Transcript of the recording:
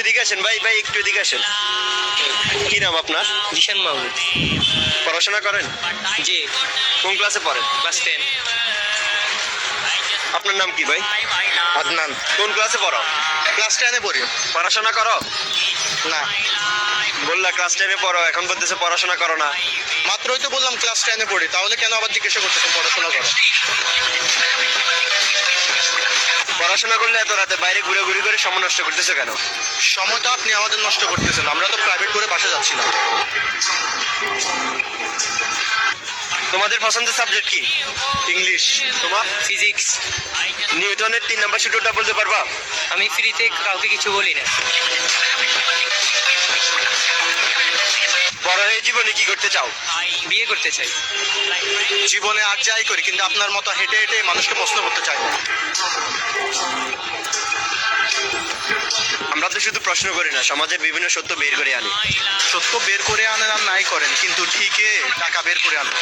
এদিকে আসেন ভাই, ভাই একটু এদিকে আসেন। কি নাম আপনার? জিশান মাহমুদ। পড়াশোনা করেন? জি। কোন ক্লাসে পড়েন? ক্লাস 10। আপনার নাম কি ভাই? আদনান। কোন ক্লাসে পড়ো? ক্লাস 10-এ পড়ি। পড়াশোনা করো? না, বললা ক্লাস 10-এ পড়ো, এখন বলতেছে পড়াশোনা করো না। মাত্রই তো বললাম ক্লাস 10-এ পড়ি, তাহলে কেন আবার জিজ্ঞাসা করতেছেন পড়াশোনা করো? পড়াশোনা করলে এত রাতে বাইরে ঘুরে ঘুরে করে সময় নষ্ট করতেছে কেন? সময়টা আপনি আমাদের নষ্ট করতেছেন, আমরা তো প্রাইভেট করে বাসা যাচ্ছিলাম। তোমাদের পছন্দের সাবজেক্ট কি? ইংলিশ। তোমার? ফিজিক্স। নিউটনের 3 নাম্বার সূত্রটা বলতে পারবা? আমি ফ্রিতে কাউকে কিছু বলি না। বড় হয়ে জীবনে কি করতে চাও? বিয়ে করতে চাই। জীবনে আর যাই করি, কিন্তু আপনার মতো হেঁটে হেঁটে মানুষকে প্রশ্ন করতে চাই না। আমরা তো শুধু প্রশ্ন করি না, সমাজের বিভিন্ন সত্য বের করে আনি। সত্য বের করে আনেন আর নাই করেন, কিন্তু ঠিকই টাকা বের করে আনেন।